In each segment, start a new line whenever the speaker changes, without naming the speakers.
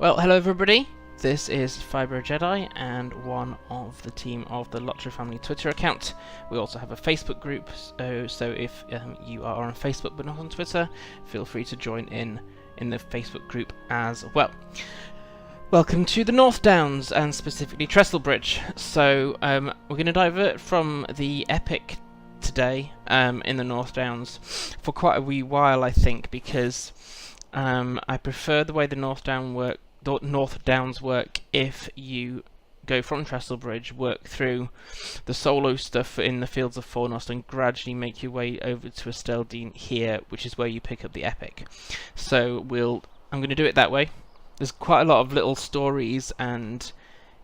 Well, hello everybody, this is FibroJedi and one of the team of the LOTRO family Twitter account. We also have a Facebook group, so if you are on Facebook but not on Twitter, feel free to join in the Facebook group as well. Welcome to the North Downs, and specifically Trestlebridge. So we're going to divert from the epic today in the North Downs for quite a wee while, I think, because I prefer the way the North Downs work if you go from Trestlebridge, work through the solo stuff in the Fields of Fornost, and gradually make your way over to Esteldine here, which is where you pick up the epic. So I'm going to do it that way. There's quite a lot of little stories and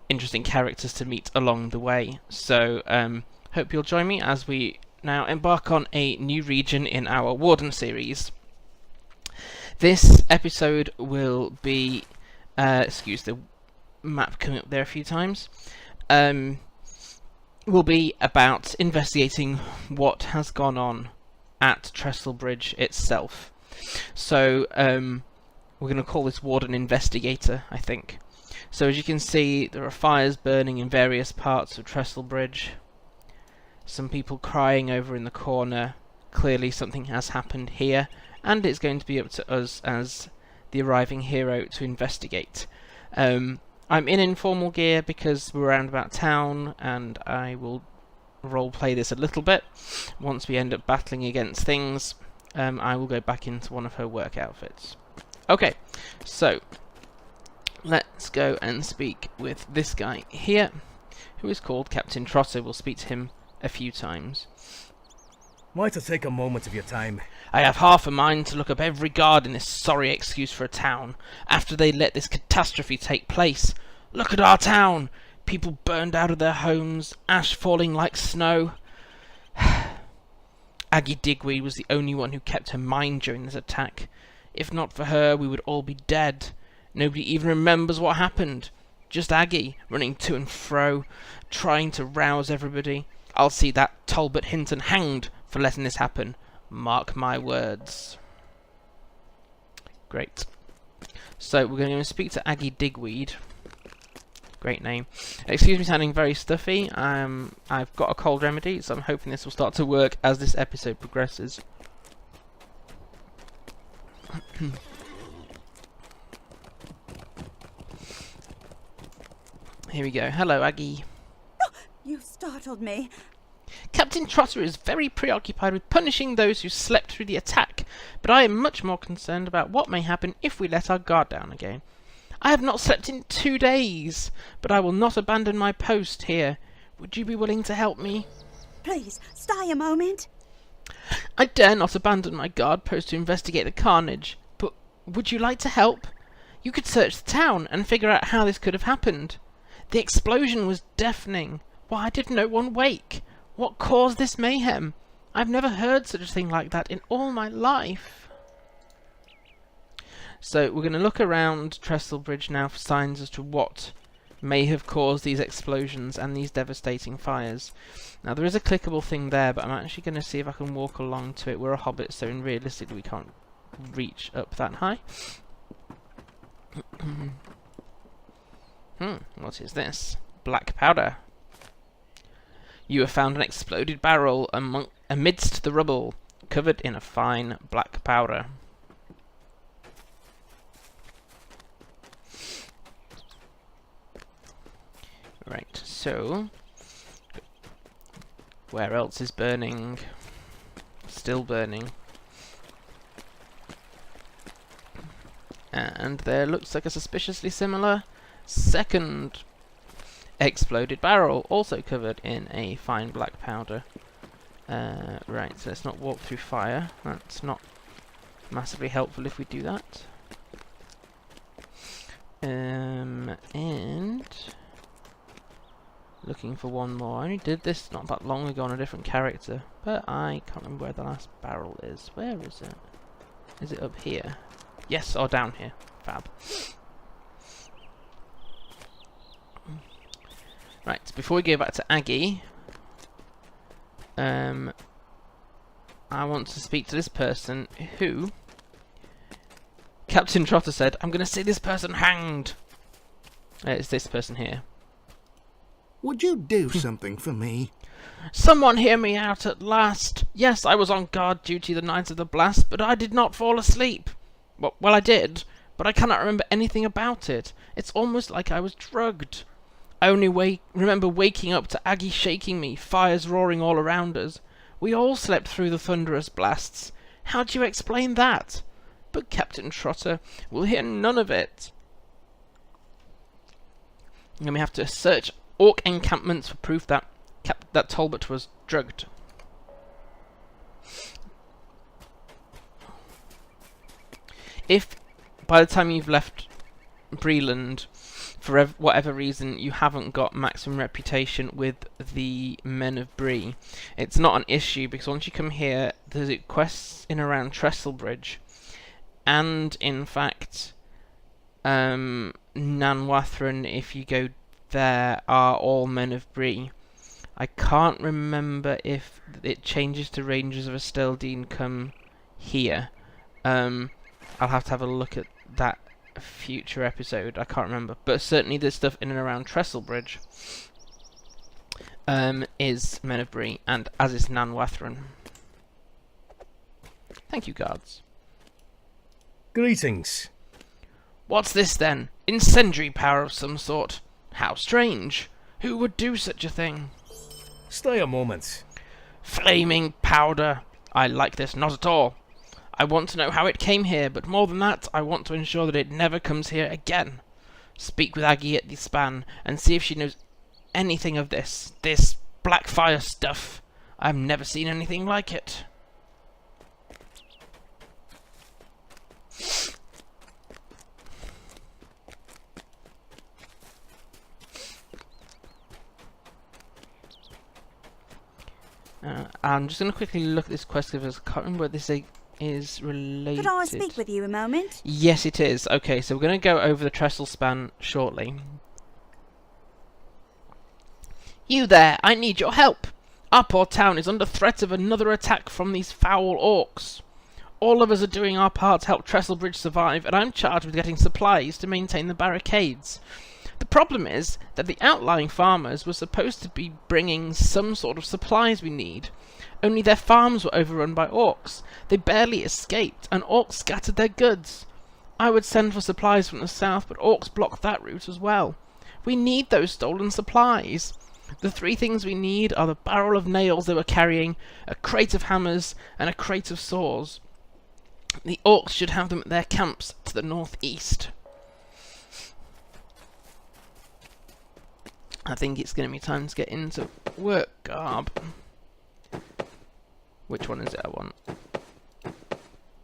interesting characters to meet along the way. So hope you'll join me as we now embark on a new region in our Warden series. This episode will be, excuse the map coming up there a few times, will be about investigating what has gone on at Trestlebridge itself. So we're going to call this Warden Investigator, I think. So as you can see, there are fires burning in various parts of Trestlebridge. Some people crying over in the corner. Clearly something has happened here, and it's going to be up to us as the arriving hero to investigate. I'm in informal gear because we're around about town, and I will roleplay this a little bit. Once we end up battling against things, I will go back into one of her work outfits. Okay, so let's go and speak with this guy here, who is called Captain Trotter. We'll speak to him a few times.
Might I take a moment of your time?
I have half a mind to look up every guard in this sorry excuse for a town, after they let this catastrophe take place. Look at our town! People burned out of their homes, ash falling like snow. Aggie Digweed was the only one who kept her mind during this attack. If not for her, we would all be dead. Nobody even remembers what happened. Just Aggie, running to and fro, trying to rouse everybody. I'll see that Talbot Hinton hanged for letting this happen. Mark my words. Great. So we're going to speak to Aggie Digweed. Great name. Excuse me sounding very stuffy. I've got a cold remedy, so I'm hoping this will start to work as this episode progresses. Here we go. Hello, Aggie.
Oh, you startled me.
Captain Trotter is very preoccupied with punishing those who slept through the attack, but I am much more concerned about what may happen if we let our guard down again. I have not slept in 2 days, but I will not abandon my post here. Would you be willing to help me?
Please, stay a moment.
I dare not abandon my guard post to investigate the carnage, but would you like to help? You could search the town and figure out how this could have happened. The explosion was deafening. Why did no one wake? What caused this mayhem? I've never heard such a thing like that in all my life. So we're going to look around Trestlebridge now for signs as to what may have caused these explosions and these devastating fires. Now there is a clickable thing there, but I'm actually going to see if I can walk along to it. We're a hobbit, so realistically we can't reach up that high. What is this? Black powder. You have found an exploded barrel amidst the rubble, covered in a fine black powder. Right, so where else is burning? Still burning. And there looks like a suspiciously similar second exploded barrel, also covered in a fine black powder. Right, so let's not walk through fire. That's not massively helpful if we do that. And looking for one more. I only did this not that long ago on a different character, but I can't remember where the last barrel is. Where is it? Is it up here? Yes, or down here. Fab. Right, before we go back to Aggie, I want to speak to this person who Captain Trotter said, "I'm going to see this person hanged." It's this person here.
Would you do something for me?
Someone hear me out at last. Yes, I was on guard duty the night of the blast, but I did not fall asleep. Well, I did, but I cannot remember anything about it. It's almost like I was drugged. I only remember waking up to Aggie shaking me, fires roaring all around us. We all slept through the thunderous blasts. How do you explain that? But Captain Trotter will hear none of it. And we have to search Orc encampments for proof that Talbot was drugged. If by the time you've left Breeland, for whatever reason, you haven't got maximum reputation with the Men of Bree, it's not an issue, because once you come here, there's quests in around Trestlebridge, and in fact, Nan Wathran, if you go there, are all Men of Bree. I can't remember if it changes to Rangers of Esteldine come here. I'll have to have a look at that future episode. I can't remember, but certainly there's stuff in and around Trestlebridge is Men of Bree, and as is Nan Wathran. Thank you, guards.
Greetings.
What's this then? Incendiary power of some sort? How strange. Who would do such a thing?
Stay a moment.
Flaming powder. I like this not at all. I want to know how it came here, but more than that, I want to ensure that it never comes here again. Speak with Aggie at the span, and see if she knows anything of this black fire stuff. I've never seen anything like it. I'm just going to quickly look at this quest because I can't remember what this is related.
Could I speak with you a moment?
Yes, it is. Okay, so we're going to go over the Trestle span shortly. You there, I need your help. Our poor town is under threat of another attack from these foul orcs. All of us are doing our part to help Trestlebridge survive, and I'm charged with getting supplies to maintain the barricades. The problem is that the outlying farmers were supposed to be bringing some sort of supplies we need, only their farms were overrun by orcs. They barely escaped, and orcs scattered their goods. I would send for supplies from the south, but orcs blocked that route as well. We need those stolen supplies. The three things we need are the barrel of nails they were carrying, a crate of hammers, and a crate of saws. The orcs should have them at their camps to the northeast. I think it's going to be time to get into work garb. Which one is it I want?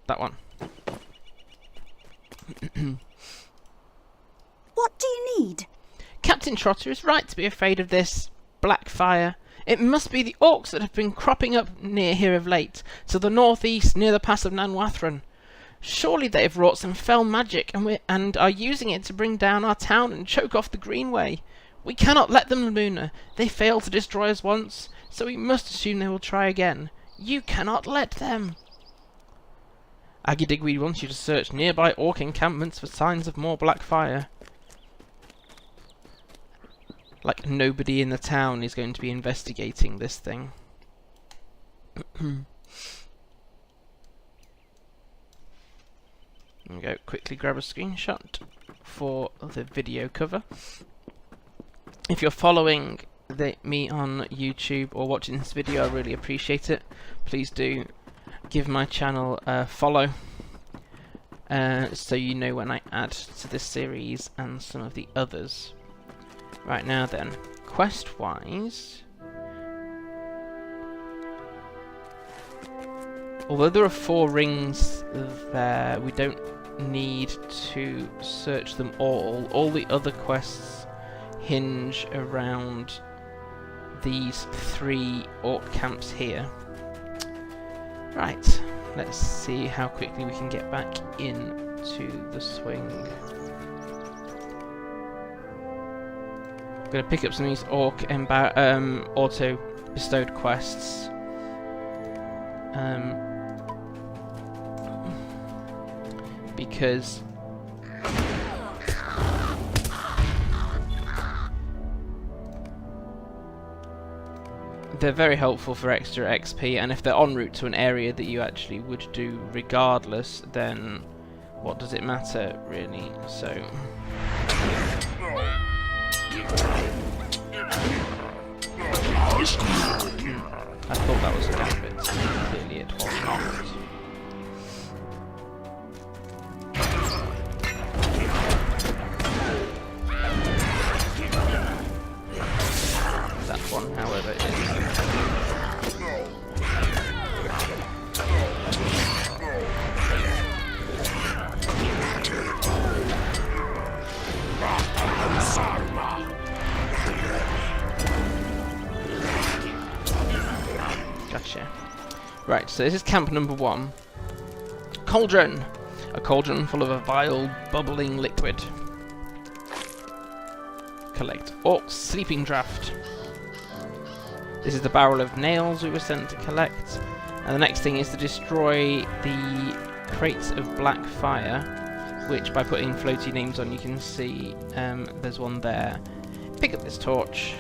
That one.
What do you need?
Captain Trotter is right to be afraid of this black fire. It must be the orcs that have been cropping up near here of late, to the northeast, near the pass of Nan Wathran. Surely they have wrought some fell magic, and are using it to bring down our town and choke off the Greenway. We cannot let them, Lamuna. They failed to destroy us once, so we must assume they will try again. You cannot let them. Aggie Digweed wants you to search nearby orc encampments for signs of more black fire. Like nobody in the town is going to be investigating this thing. There we go. Quickly grab a screenshot for the video cover. If you're following me on YouTube or watching this video, I really appreciate it. Please do give my channel a follow, so you know when I add to this series and some of the others. Right now then, quest-wise, although there are 4 rings there, we don't need to search them all. All the other quests hinge around these 3 orc camps here. Right, let's see how quickly we can get back into the swing. I'm going to pick up some of these orc auto bestowed quests. because they're very helpful for extra XP, and if they're en route to an area that you actually would do regardless, then what does it matter, really? So I thought that was a gambit, clearly it was not. That one, however, is. Gotcha. Right, so this is camp number 1. Cauldron! A cauldron full of a vile, bubbling liquid. Collect Orc's sleeping draft. This is the barrel of nails we were sent to collect. And the next thing is to destroy the crates of black fire, which by putting floaty names on you can see there's one there. Pick up this torch.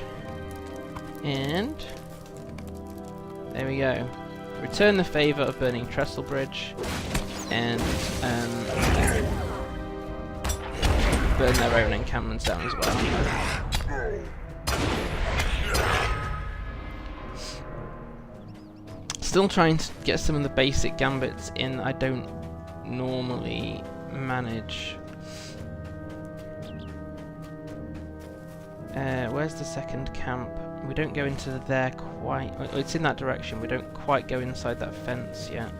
And there we go. Return the favour of burning Trestlebridge, and burn their own encampments down as well. Still trying to get some of the basic gambits in I don't normally manage. Where's the second camp? We don't go into there quite. It's in that direction. We don't quite go inside that fence yet.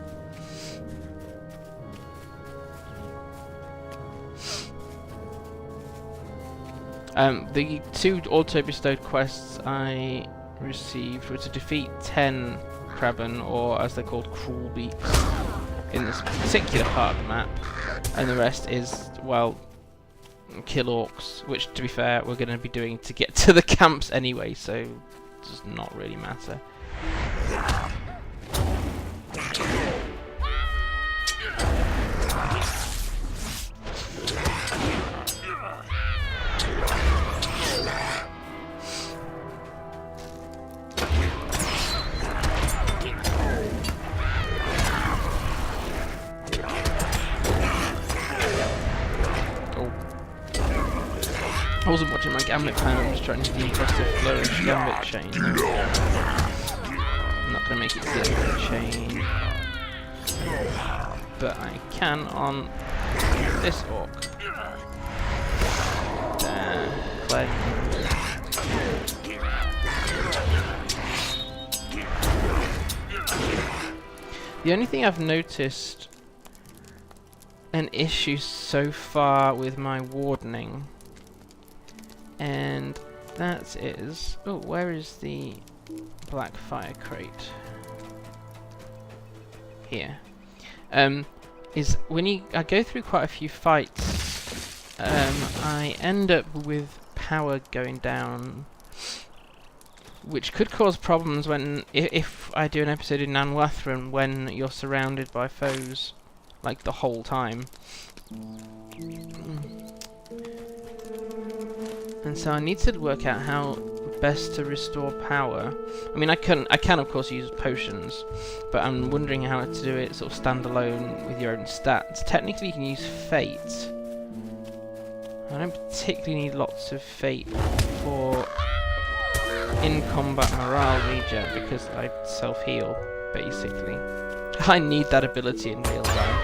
The 2 auto-bestowed quests I received were to defeat 10 Kraben, or as they're called, cruel beaks, in this particular part of the map, and the rest is, well, kill orcs, which, to be fair, we're going to be doing to get to the camps anyway, so it does not really matter. I wasn't watching my gambit plan, I'm just trying to do the impressive flourish gambit chain. I'm not going to make it to the chain, but I can on this orc. There, play. The only thing I've noticed an issue so far with my wardening, and that is... oh, where is the black fire crate? Here. Is when I go through quite a few fights, I end up with power going down, which could cause problems when if I do an episode in Nanwathran when you're surrounded by foes, like the whole time. And so I need to work out how best to restore power. I mean, I can of course use potions, but I'm wondering how to do it sort of standalone with your own stats. Technically you can use fate. I don't particularly need lots of fate for in combat morale regen because I self-heal, basically. I need that ability in real life.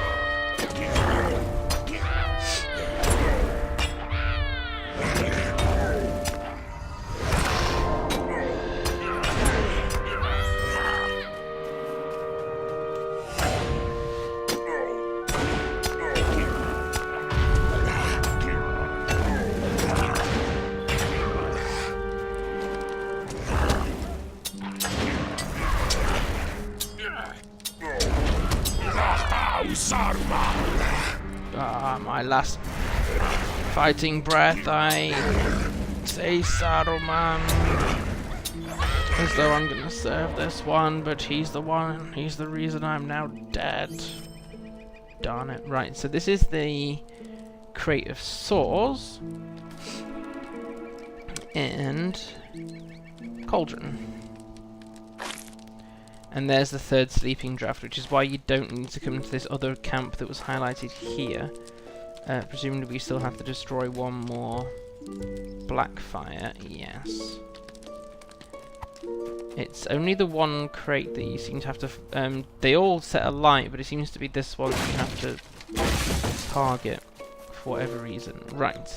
My last fighting breath, I say Saruman, as though I'm gonna serve this one, but he's the one, he's the reason I'm now dead. darn it. Right, so this is the crate of saws. And cauldron. And there's the third sleeping draft, which is why you don't need to come to this other camp that was highlighted here. Presumably we still have to destroy one more black fire. Yes. It's only the one crate that you seem to have to... they all set a light, but it seems to be this one that you have to target for whatever reason. Right.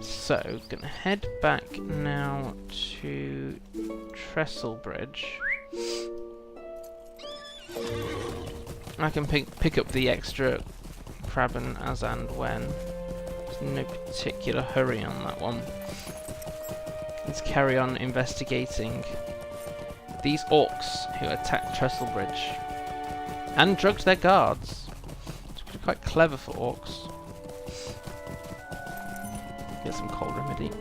So, gonna head back now to Trestlebridge. I can pick up the extra Kraben as and when. There's no particular hurry on that one. Let's carry on investigating these orcs who attacked Trestlebridge and drugged their guards. It's quite clever for orcs. Get some cold remedy.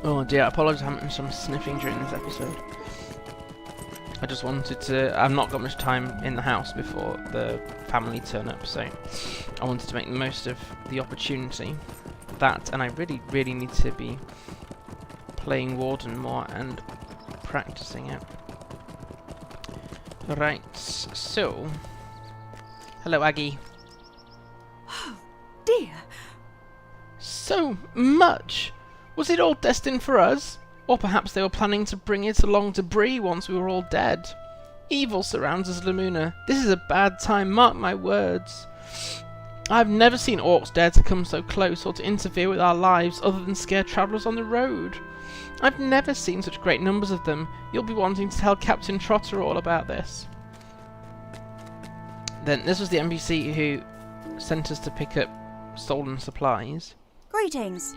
Oh dear, I apologise, I'm having some sniffing during this episode. I just wanted to... I've not got much time in the house before the family turn up, so I wanted to make the most of the opportunity. That, and I really need to be playing Warden more and practicing it. Right, so... Hello, Aggie.
Oh, dear.
So much! Was it all destined for us? Or perhaps they were planning to bring it along to Bree once we were all dead. Evil surrounds us, Lamuna. This is a bad time, mark my words. I've never seen orcs dare to come so close or to interfere with our lives other than scare travellers on the road. I've never seen such great numbers of them. You'll be wanting to tell Captain Trotter all about this. Then this was the NPC who sent us to pick up stolen supplies.
Greetings.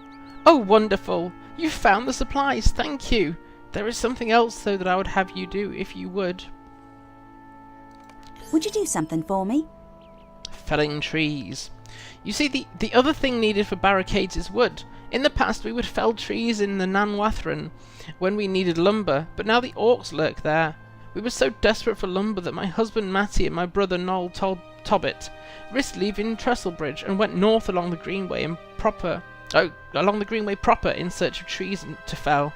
Oh, wonderful! You found the supplies, thank you! There is something else, though, that I would have you do, if you would.
Would you do something for me?
Felling trees. You see, the other thing needed for barricades is wood. In the past, we would fell trees in the Nan Wathran when we needed lumber, but now the orcs lurk there. We were so desperate for lumber that my husband Matty and my brother Noel Tobbit risked leaving Trestlebridge and went north along the Greenway proper in search of trees to fell.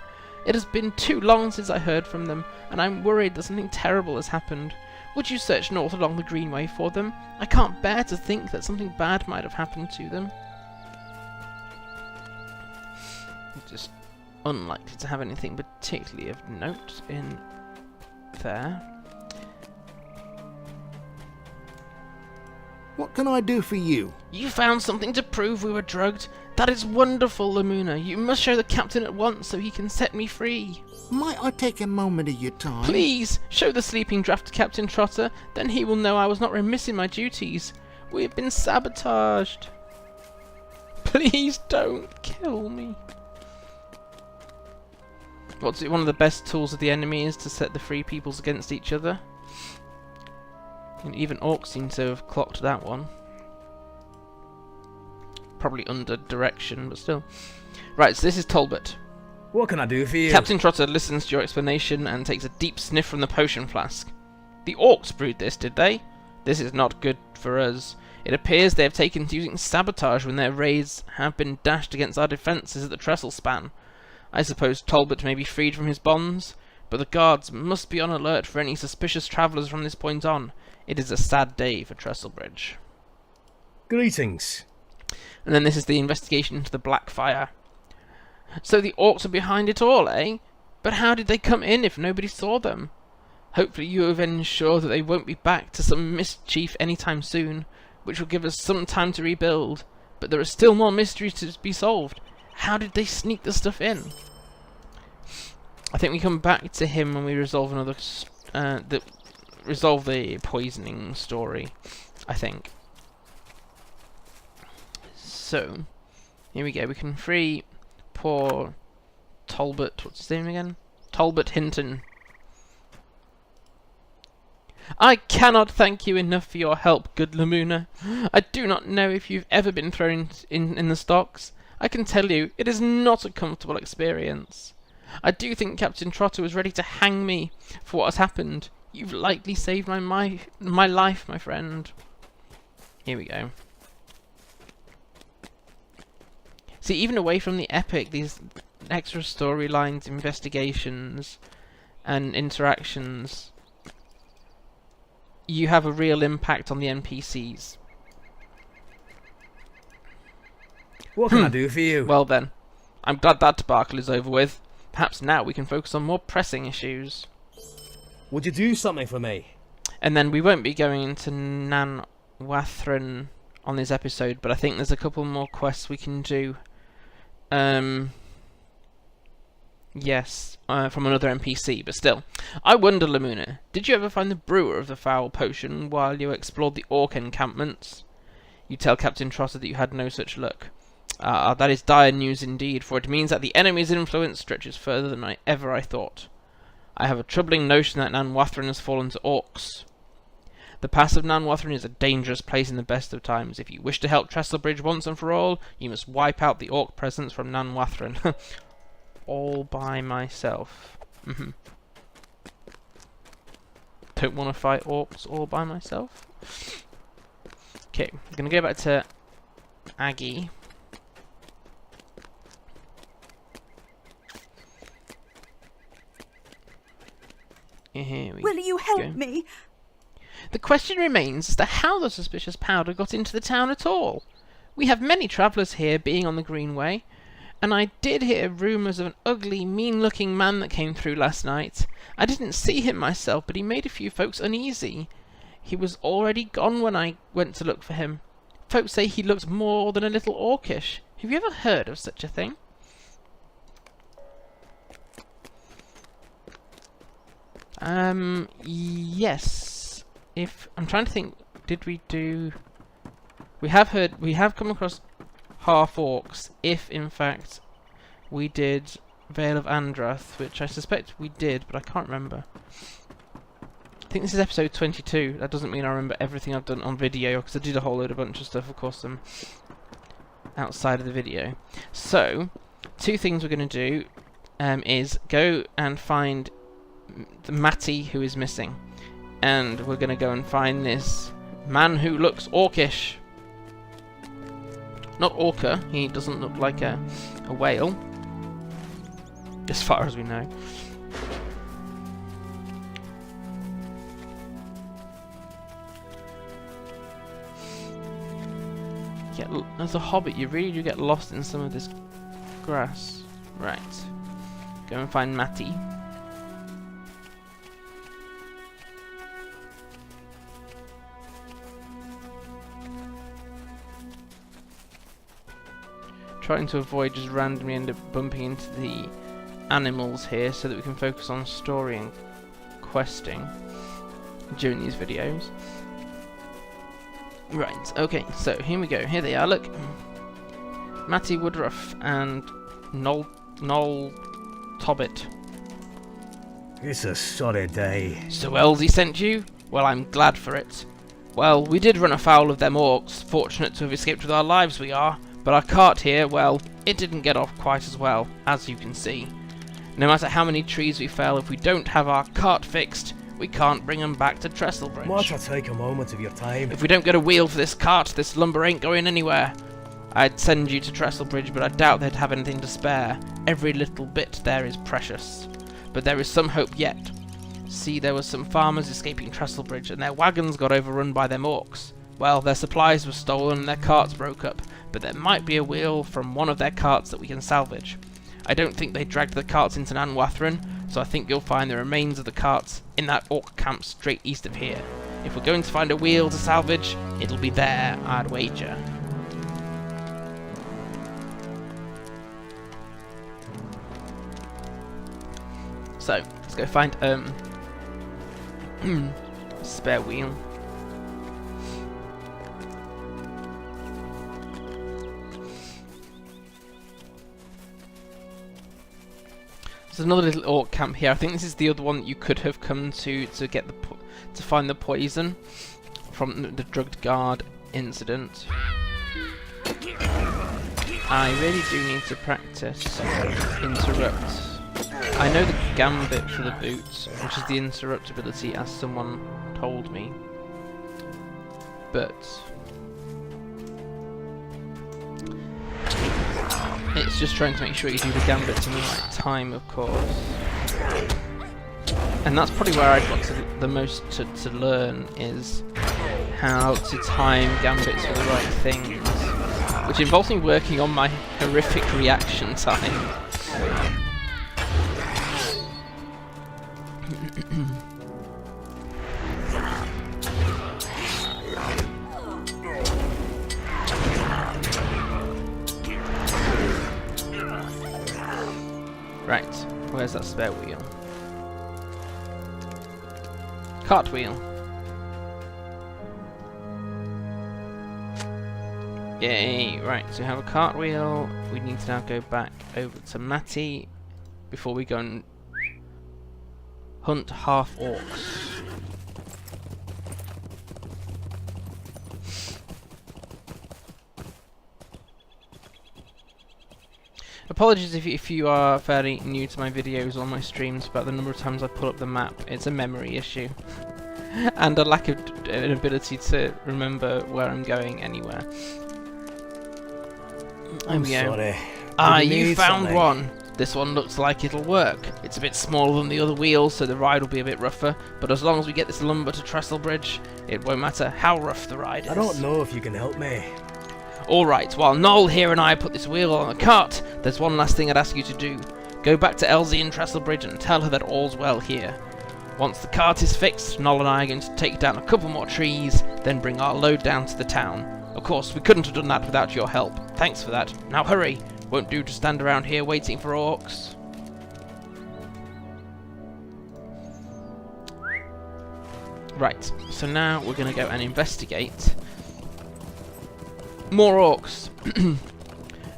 It has been too long since I heard from them, and I'm worried that something terrible has happened. Would you search north along the Greenway for them? I can't bear to think that something bad might have happened to them. Just unlikely to have anything particularly of note in there.
What can I do for you?
You found something to prove we were drugged. That is wonderful, Lamuna. You must show the captain at once so he can set me free.
Might I take a moment of your time?
Please, show the sleeping draft to Captain Trotter. Then he will know I was not remiss in my duties. We have been sabotaged. Please don't kill me. What's it? One of the best tools of the enemy is to set the free peoples against each other. And even orcs seem to have clocked that one. Probably under direction, but still. Right, so this is Talbot.
What can I do for you?
Captain Trotter listens to your explanation and takes a deep sniff from the potion flask. The orcs brewed this, did they? This is not good for us. It appears they have taken to using sabotage when their raids have been dashed against our defences at the Trestle span. I suppose Talbot may be freed from his bonds, but the guards must be on alert for any suspicious travellers from this point on. It is a sad day for Trestlebridge.
Greetings.
And then this is the investigation into the Black Fire. So the orcs are behind it all, eh? But how did they come in if nobody saw them? Hopefully you have ensured that they won't be back to some mischief anytime soon, which will give us some time to rebuild. But there are still more mysteries to be solved. How did they sneak the stuff in? I think we come back to him when we resolve another... resolve the poisoning story, I think. So, here we go. We can free poor Talbot. What's his name again? Talbot Hinton. I cannot thank you enough for your help, good Lamuna. I do not know if you've ever been thrown in the stocks. I can tell you, it is not a comfortable experience. I do think Captain Trotter was ready to hang me for what has happened. You've likely saved my life, my friend. Here we go. See, even away from the epic, these extra storylines, investigations, and interactions, you have a real impact on the NPCs.
What can I do for you?
Well then, I'm glad that debacle is over with. Perhaps now we can focus on more pressing issues.
Would you do something for me?
And then we won't be going into Nan Wathran on this episode, but I think there's a couple more quests we can do. Yes, from another NPC, but still. I wonder, Lamuna, did you ever find the brewer of the foul potion while you explored the Orc encampments? You tell Captain Trotter that you had no such luck. That is dire news indeed, for it means that the enemy's influence stretches further than ever I thought. I have a troubling notion that Nan Wathran has fallen to Orcs. The pass of Nan Wathran is a dangerous place in the best of times. If you wish to help Trestlebridge once and for all, you must wipe out the Orc presence from Nan Wathran. All by myself. Don't want to fight Orcs all by myself. Okay, I'm going to go back to Aggie. Here we
Will you help
go.
me?
The question remains as to how the suspicious powder got into the town at all. We have many travellers here being on the Greenway, and I did hear rumours of an ugly, mean-looking man that came through last night. I didn't see him myself, but he made a few folks uneasy. He was already gone when I went to look for him. Folks say he looked more than a little orcish. Have you ever heard of such a thing? Yes. I'm trying to think, did we do... We have come across half orcs, if in fact we did Vale of Andrath, which I suspect we did, but I can't remember. I think this is episode 22. That doesn't mean I remember everything I've done on video, because I did a whole load of bunch of stuff, of course, outside of the video. So, two things we're going to do is go and find the Matty who is missing, and we're going to go and find this man who looks orcish. Not orca, he doesn't look like a whale, as far as we know. As a hobbit, you really do get lost in some of this grass. Right. Go and find Matty. Trying to avoid just randomly end up bumping into the animals here so that we can focus on story and questing during these videos. Right, okay, so here we go. Here they are, look. Matty Woodruff and Noel Tobbit.
It's a sorry day.
So Elsie sent you? Well, I'm glad for it. Well, we did run afoul of them orcs. Fortunate to have escaped with our lives we are. But our cart here, well, it didn't get off quite as well, as you can see. No matter how many trees we fell, if we don't have our cart fixed, we can't bring them back to Trestlebridge.
Might I take a moment of your time?
If we don't get a wheel for this cart, this lumber ain't going anywhere. I'd send you to Trestlebridge, but I doubt they'd have anything to spare. Every little bit there is precious. But there is some hope yet. See, there were some farmers escaping Trestlebridge, and their wagons got overrun by them orcs. Well, their supplies were stolen and their carts broke up, but there might be a wheel from one of their carts that we can salvage. I don't think they dragged the carts into Nan Wathran, so I think you'll find the remains of the carts in that orc camp straight east of here. If we're going to find a wheel to salvage, it'll be there, I'd wager. So, let's go find spare wheel. There's another little orc camp here. I think this is the other one that you could have come to get to find the poison from the drugged guard incident. I really do need to practice interrupt I know the gambit for the boots, which is the interruptibility, as someone told me. But it's just trying to make sure you do the gambits in the right time, of course. And that's probably where I've got the most to learn, is how to time gambits for the right things, which involves me working on my horrific reaction time. Right, where's that spare wheel? Cartwheel. Yay, right, so we have a cartwheel. We need to now go back over to Matty before we go and hunt half orcs. Apologies if you are fairly new to my videos or my streams about the number of times I pull up the map. It's a memory issue. And a lack of an ability to remember where I'm going anywhere.
I'm
There we go.
sorry.
Ah,
Did
you
need
found
something?
one! This one looks like it'll work. It's a bit smaller than the other wheels, so the ride will be a bit rougher, but as long as we get this lumber to Trestlebridge, it won't matter how rough the ride is.
I don't know if you can help me.
Alright, while Noel here and I put this wheel on the cart, there's one last thing I'd ask you to do. Go back to Elsie in Trestlebridge and tell her that all's well here. Once the cart is fixed, Noel and I are going to take down a couple more trees, then bring our load down to the town. Of course, we couldn't have done that without your help. Thanks for that. Now hurry! Won't do to stand around here waiting for orcs. Right, so now we're going to go and investigate more orcs.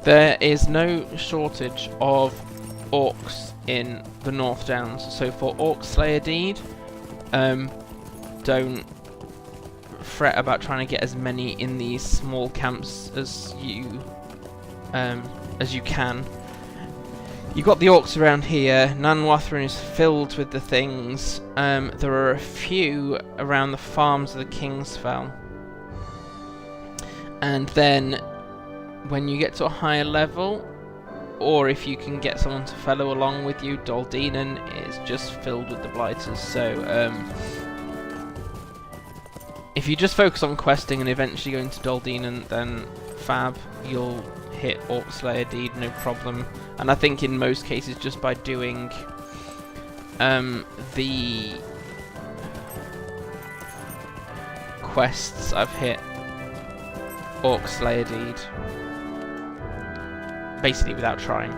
There is no shortage of orcs in the North Downs, so for Orc Slayer deed, don't fret about trying to get as many in these small camps as you can. You've got the orcs around here. Nanwathrin is filled with the things. There are a few around the farms of the Kingsfell. And then when you get to a higher level, or if you can get someone to follow along with you, Doldinan is just filled with the blighters. So if you just focus on questing and eventually going to Doldinan, then fab, you'll hit Orc Slayer deed, no problem. And I think in most cases, just by doing the quests, I've hit Orc Slayer deed basically without trying.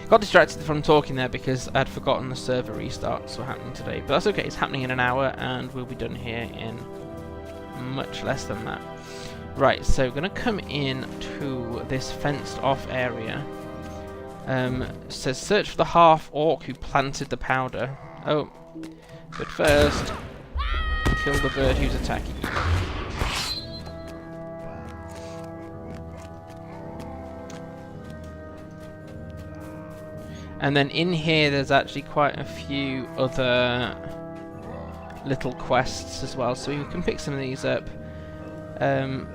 Got distracted from talking there because I'd forgotten the server restarts were happening today, but that's okay, it's happening in an hour and we'll be done here in much less than that. Right, so we're going to come in to this fenced off area. It says search for the half orc who planted the powder. Oh, but first kill the bird who's attacking you. And then in here there's actually quite a few other little quests as well, so you can pick some of these up.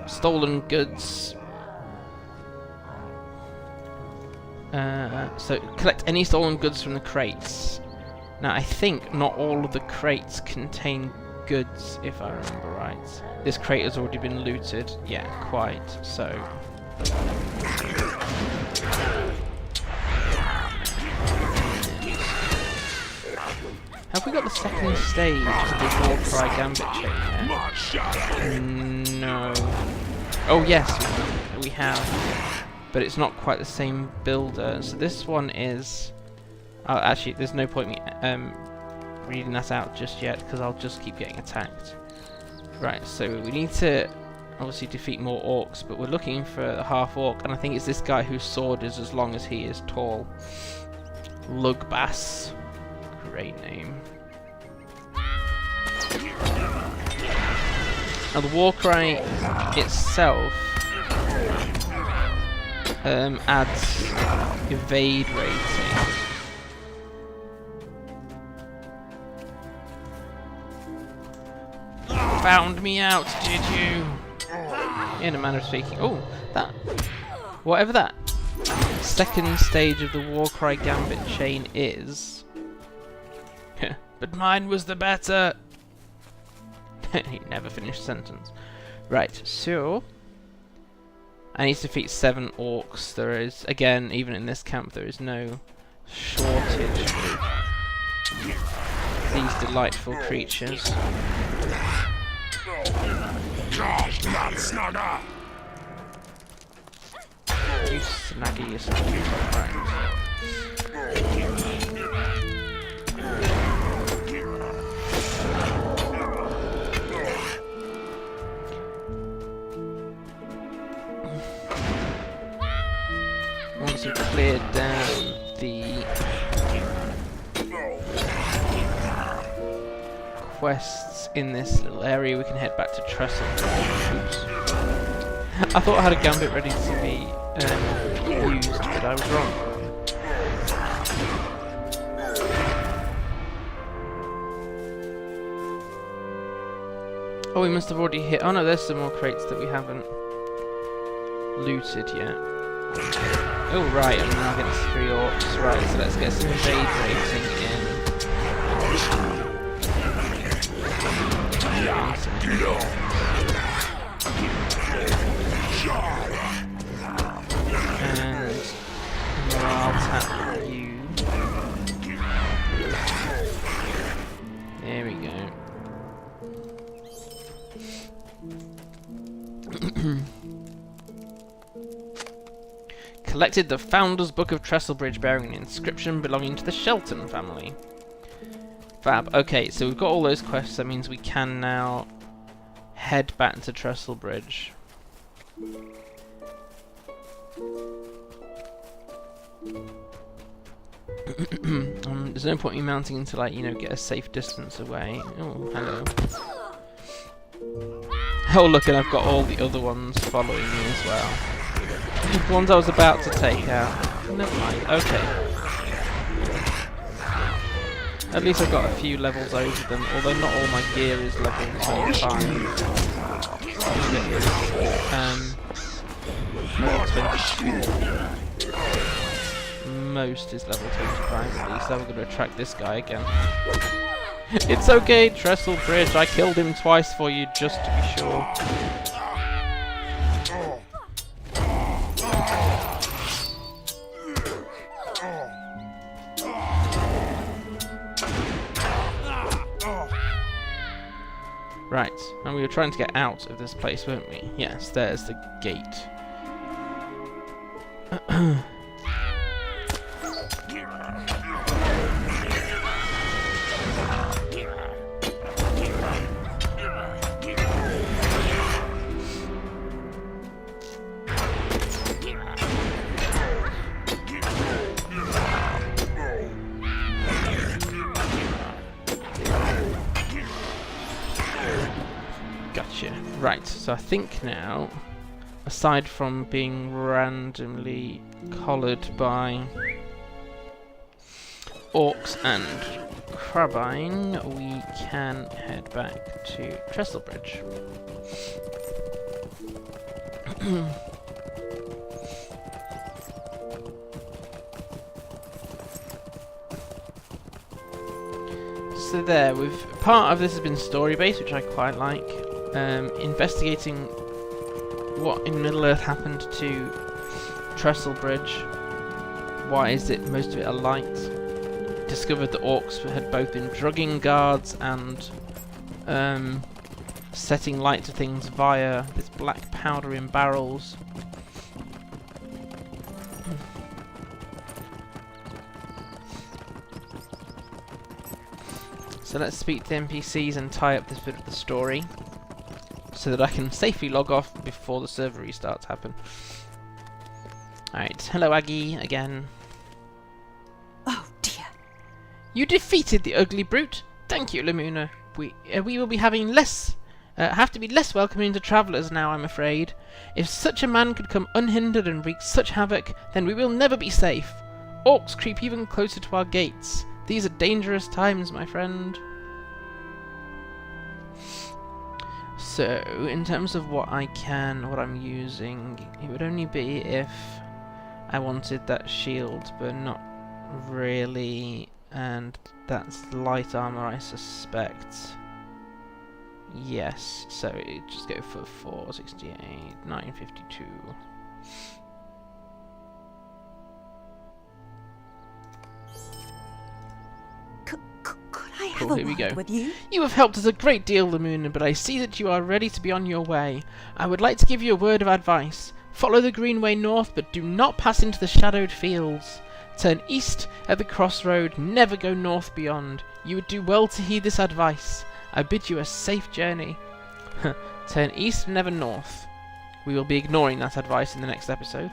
Stolen goods. So collect any stolen goods from the crates. Now I think not all of the crates contain goods, if I remember right. This crate has already been looted. Yeah, quite. So have we got the second stage of the Warcry Gambit chain yet? No. Oh yes, we have. But it's not quite the same builder. So this one is... actually, there's no point me reading that out just yet, because I'll just keep getting attacked. Right, so we need to obviously defeat more orcs, but we're looking for a half orc, and I think it's this guy whose sword is as long as he is tall. Lugbass. Great name. Now the Warcry itself adds evade rating, found me out, did you? In a manner of speaking. Oh, that... Whatever that second stage of the Warcry Gambit chain is... But mine was the better! He never finished sentence. Right, so... I need to defeat 7 orcs. There is, again, even in this camp, there is no shortage of these delightful creatures. You snaggy yourself. Right. Once you've cleared down the quests in this little area, we can head back to Trestle. Oops. I thought I had a gambit ready to be used, but I was wrong. Oh, we must have already hit... Oh no, there's some more crates that we haven't looted yet. Oh right, I'm now against 3 orcs. Right, so let's get some invade rating in. And I'll tap you. There we go. Collected the Founder's Book of Trestlebridge bearing an inscription belonging to the Shelton family. Fab. Okay, so we've got all those quests. That means we can now head back to Trestlebridge. There's no point in me mounting until, like, you know, get a safe distance away. Oh, hello. Oh, look, and I've got all the other ones following me as well. The ones I was about to take out. Never mind. Okay. At least I've got a few levels over them, although not all my gear is level 25. Level 22. Most is level 25 at least. I'm going to attract this guy again. It's okay, Trestlebridge. I killed him twice for you just to be sure. Right, and we were trying to get out of this place, weren't we? Yes, there's the gate. Right, so I think now, aside from being randomly collared by orcs and crabine, we can head back to Trestlebridge. So there, part of this has been story-based, which I quite like. Investigating what in Middle-earth happened to Trestlebridge. Why is it most of it alight? Discovered that orcs had both been drugging guards and setting light to things via this black powder in barrels. So let's speak to NPCs and tie up this bit of the story, so that I can safely log off before the server restarts happen. Alright, hello Aggie, again.
Oh dear.
You defeated the ugly brute! Thank you, Lamuna. We will be having have to be less welcoming to travellers now, I'm afraid. If such a man could come unhindered and wreak such havoc, then we will never be safe. Orcs creep even closer to our gates. These are dangerous times, my friend. So, in terms of what I'm using, it would only be if I wanted that shield, but not really, and that's light armor, I suspect. Yes, so it just go for 468, 952.
Could I have
Cool,
a
here we
word
go.
with you?
You have helped us a great deal, Lamuna, but I see that you are ready to be on your way. I would like to give you a word of advice. Follow the green way north, but do not pass into the shadowed fields. Turn east at the crossroad, never go north beyond. You would do well to heed this advice. I bid you a safe journey. Turn east, never north. We will be ignoring that advice in the next episode.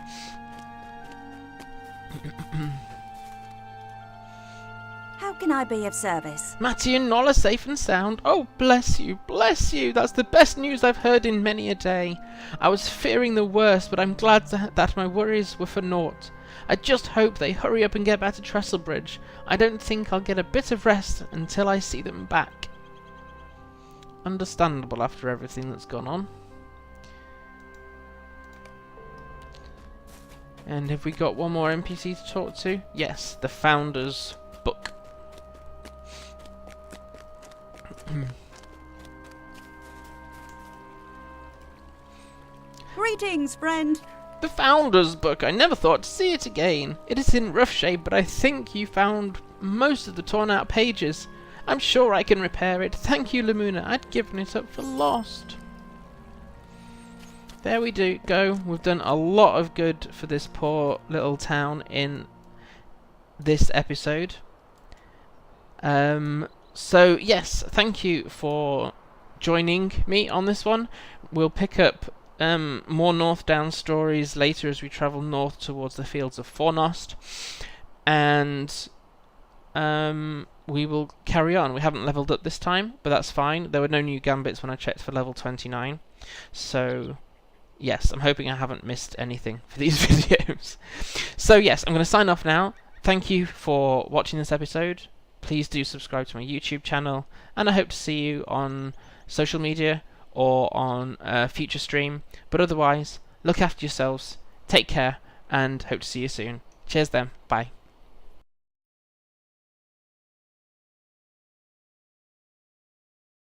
How can I be of service?
Matty and Noll are safe and sound. Oh, bless you, bless you. That's the best news I've heard in many a day. I was fearing the worst, but I'm glad that my worries were for naught. I just hope they hurry up and get back to Trestlebridge. I don't think I'll get a bit of rest until I see them back. Understandable after everything that's gone on. And have we got one more NPC to talk to? Yes, the Founder's Book.
Greetings, friend.
The Founder's Book. I never thought to see it again. It is in rough shape, but I think you found most of the torn out pages. I'm sure I can repair it. Thank you, Lamuna. I'd given it up for lost. There we go. We've done a lot of good for this poor little town in this episode. So yes, thank you for joining me on this one. We'll pick up more North Down stories later as we travel north towards the fields of Fornost, and we will carry on. We haven't leveled up this time, but that's fine. There were no new gambits when I checked for level 29, so yes, I'm hoping I haven't missed anything for these videos. So yes, I'm going to sign off now. Thank you for watching this episode. Please do subscribe to my YouTube channel, and I hope to see you on social media or on a future stream. But otherwise, look after yourselves, take care, and hope to see you soon. Cheers then, bye.